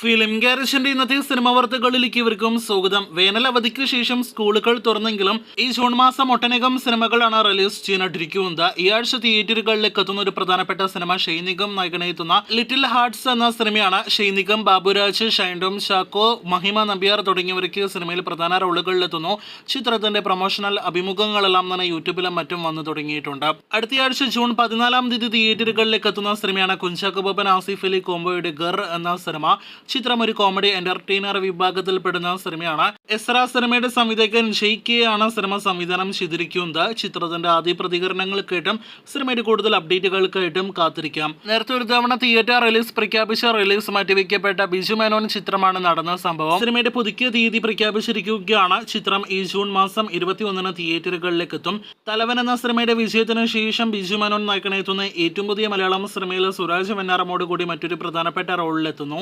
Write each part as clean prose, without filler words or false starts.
Film ഗാരേജിന്റെ ഇന്നത്തെ cinema വാർത്തകളിലേക്ക് ഇവർക്കും സ്വാഗതം. വേനൽ അവധിക്ക് ശേഷം സ്കൂളുകൾ തുറന്നെങ്കിലും ഈ ജൂൺ മാസം ഒട്ടനേകം സിനിമകളാണ് റിലീസ് ചെയ്യാനിരിക്കുന്നത്. ഈ ആഴ്ച തിയേറ്ററുകളിലേക്ക് എത്തുന്ന ഒരു പ്രധാനപ്പെട്ട സിനിമ ഷൈനികം നായകനെത്തുന്ന ലിറ്റിൽ ഹാർട്സ് എന്ന സിനിമയാണ്. ഷൈനികം, ബാബുരാജ്, ഷൈൻഡോം ചാക്കോ, മഹിമ നമ്പ്യാർ തുടങ്ങിയവർക്ക് സിനിമയിൽ പ്രധാന റോളുകളിലെത്തുന്നു. ചിത്രത്തിന്റെ പ്രൊമോഷണൽ അഭിമുഖങ്ങളെല്ലാം തന്നെ യൂട്യൂബിലും മറ്റും വന്നു തുടങ്ങിയിട്ടുണ്ട്. അടുത്തയാഴ്ച ജൂൺ 14 തിയേറ്ററുകളിലേക്ക് എത്തുന്ന സിനിമയാണ് കുഞ്ചാക്കോ ബോബൻ ആസിഫ് അലി കോംബോയുടെ ഗർ എന്ന സിനിമ. ചിത്രം ഒരു കോമഡി എന്റർടൈനർ വിഭാഗത്തിൽപ്പെടുന്ന സിനിമയാണ്. എസ്ര സിനിമയുടെ സംവിധായകൻ ജെയ്കെ ആണ് സിനിമ സംവിധാനം ചെയ്തിരിക്കുന്നത്. ചിത്രത്തിന്റെ ആദ്യ പ്രതികരണങ്ങൾക്കായിട്ടും സിനിമയുടെ കൂടുതൽ അപ്ഡേറ്റുകൾക്കായിട്ടും കാത്തിരിക്കാം. നേരത്തെ ഒരു തവണ തിയേറ്റർ റിലീസ് പ്രഖ്യാപിച്ച റിലീസ് മാറ്റിവെക്കപ്പെട്ട ബിജു മേനോൻ ചിത്രമാണ് നടന്ന സംഭവം. സിനിമയുടെ പുതുക്കിയ തീയതി പ്രഖ്യാപിച്ചിരിക്കുകയാണ്. ചിത്രം ഈ ജൂൺ മാസം 21 തിയേറ്ററുകളിലേക്ക് എത്തും. തലവൻ എന്ന സിനിമയുടെ വിജയത്തിന് ശേഷം ബിജു മേനോൻ നായകനെത്തുന്ന ഏറ്റവും പുതിയ മലയാളം സിനിമയിൽ സുരാജ് വെഞ്ഞാറമ്മോട് കൂടി മറ്റൊരു പ്രധാനപ്പെട്ട റോളിലെത്തുന്നു.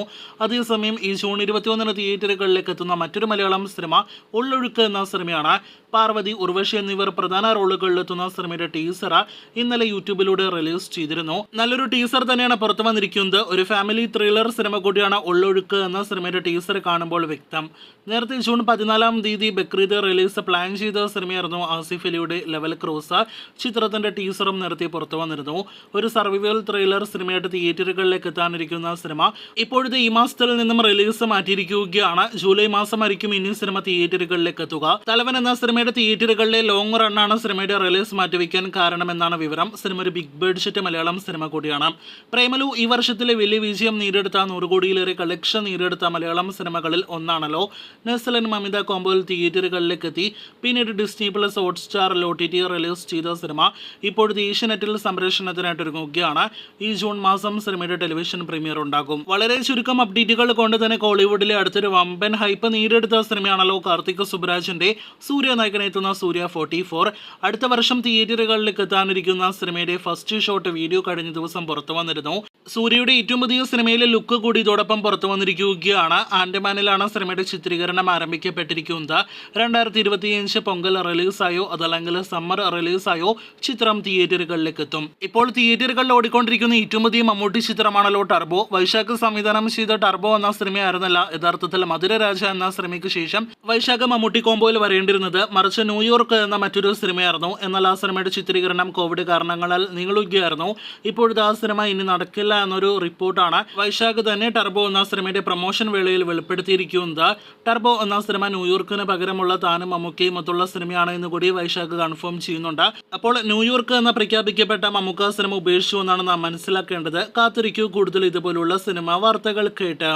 അതേസമയം ഈ ജൂൺ 21 തിയേറ്ററുകളിലേക്ക് എത്തുന്ന മറ്റൊരു മലയാളം സിനിമ ഉള്ളൊഴുക്ക് എന്ന സിനിമയാണ്. പാർവതി, ഉർവശി എന്നിവർ പ്രധാന റോളുകളിലെത്തുന്ന സിനിമയുടെ ടീസർ ഇന്നലെ യൂട്യൂബിലൂടെ റിലീസ് ചെയ്തിരുന്നു. നല്ലൊരു ടീസർ തന്നെയാണ് പുറത്തു വന്നിരിക്കുന്നത്. ഒരു ഫാമിലി ത്രില്ലർ സിനിമ കൂടിയാണ് ഉള്ളൊഴുക്ക് എന്ന സിനിമയുടെ ടീസർ കാണുമ്പോൾ വ്യക്തം. നേരത്തെ ജൂൺ 14 ബക്രീദ് റിലീസ് പ്ലാൻ ചെയ്ത സിനിമയായിരുന്നു ആസിഫ് അലിയുടെ ലെവൽ ക്രോസ്. ചിത്രത്തിന്റെ ടീസറും നേരത്തെ പുറത്തു വന്നിരുന്നു. ഒരു സർവൈവൽ ത്രില്ലർ സിനിമയായിട്ട് തിയേറ്ററുകളിലേക്ക് എത്താനിരിക്കുന്ന സിനിമ ഇപ്പോഴത്തെ ഈ മാസത്തിൽ നിന്നും റിലീസ് മാറ്റിയിരിക്കുകയാണ്. ജൂലൈ മാസമായിരിക്കും ഇനി സിനിമ തിയേറ്ററുകളിലേക്ക് എത്തുക. തലവൻ എന്ന സിനിമയുടെ തിയേറ്ററുകളിലെ ലോങ് റണ്ണാണ് സിനിമയുടെ റിലീസ് മാറ്റിവെക്കാൻ കാരണമെന്നാണ് വിവരം. സിനിമ ഒരു ബിഗ് ബഡ്ജറ്റ് മലയാളം സിനിമ കൂടിയാണ്. പ്രേമലു ഈ വർഷത്തിലെ വലിയ വിജയം നേടിയെടുത്ത 100 കോടിയിലേറെ കളക്ഷൻ നേടിയെടുത്ത മലയാളം സിനിമകളിൽ ഒന്നാണല്ലോ. നെസ്ലൻ മമിത കോംബോയിൽ തിയേറ്ററുകളിലേക്ക് എത്തി. പിന്നീട് Disney plus Hotstar OTT release ചെയ്ത സിനിമ ഇപ്പോഴത്തെ ഏഷ്യനെറ്റിൽ സംപ്രേഷണത്തിനായിട്ട് ഒരുങ്ങുകയാണ്. ഈ ജൂൺ മാസം സിനിമയുടെ ടെലിവിഷൻ പ്രീമിയർ ഉണ്ടാകും. വളരെ ചുരുക്കം അപ്ഡേറ്റുകൾ കൊണ്ട് തന്നെ കോളിവുഡിലെ അടുത്തൊരു വമ്പൻ ഹൈപ്പ് നേടിയെടുത്ത സിനിമയാണല്ലോ കാർത്തിക് സുബ്രാജിന്റെ സൂര്യ നായകനെത്തുന്ന സൂര്യ 44. അടുത്ത വർഷം തിയേറ്ററുകളിലേക്ക് എത്താനിരിക്കുന്ന സിനിമയുടെ ഫസ്റ്റ് ഷോട്ട് വീഡിയോ കഴിഞ്ഞ ദിവസം പുറത്തു വന്നിരുന്നു. സൂര്യയുടെ ഏറ്റവും പുതിയ സിനിമയിലെ ലുക്ക് കൂടി ഇതോടൊപ്പം പുറത്തു വന്നിരിക്കുകയാണ്. ആൻഡമാനിലാണ് സിനിമയുടെ ചിത്രീകരണം ആരംഭിക്കപ്പെട്ടിരിക്കുന്നത്. 2025 പൊങ്കൽ റിലീസായോ അതല്ലെങ്കിൽ സമ്മർ റിലീസായോ ചിത്രം തിയേറ്ററുകളിലേക്ക് എത്തും. ഇപ്പോൾ തിയേറ്ററുകളിൽ ഓടിക്കൊണ്ടിരിക്കുന്ന ഏറ്റവും പുതിയ മമ്മൂട്ടി ചിത്രമാണല്ലോ ടർബോ. വൈശാഖ് സംവിധാനം ചെയ്ത ടർബോ എന്ന സിനിമയായിരുന്നല്ല യഥാർത്ഥത്തിൽ മധുരരാജ എന്ന സിനിമയ്ക്ക് ശേഷം വൈശാഖ് മമ്മൂട്ടി കോംബോയിൽ വരേണ്ടിരുന്നത്. മറിച്ച് ന്യൂയോർക്ക് എന്ന മറ്റൊരു സിനിമയായിരുന്നു. എന്നാൽ ആ സിനിമയുടെ ചിത്രീകരണം കോവിഡ് കാരണങ്ങളാൽ നീളുകയായിരുന്നു. ഇപ്പോഴത്തെ ആ സിനിമ ഇനി നടക്കില്ല എന്നൊരു റിപ്പോർട്ടാണ് വൈശാഖ് തന്നെ ടർബോ എന്ന സിനിമയുടെ പ്രൊമോഷൻ വേളയിൽ വെളിപ്പെടുത്തിയിരിക്കുന്നത്. ടർബോ എന്ന സിനിമ ന്യൂയോർക്കിന് പകരമുള്ള താനും മമ്മൂക്കയും മൊത്തമുള്ള സിനിമയാണ് എന്ന് കൂടി വൈശാഖ് കൺഫേം ചെയ്യുന്നുണ്ട്. അപ്പോൾ ന്യൂയോർക്ക് എന്ന പ്രഖ്യാപിക്കപ്പെട്ട മമ്മൂക്ക സിനിമ ഉപേക്ഷിച്ചു എന്നാണ് നാം മനസ്സിലാക്കേണ്ടത്. കാത്തിരിക്കൂ കൂടുതൽ ഇതുപോലുള്ള സിനിമ വാർത്തകൾ കേട്ട്.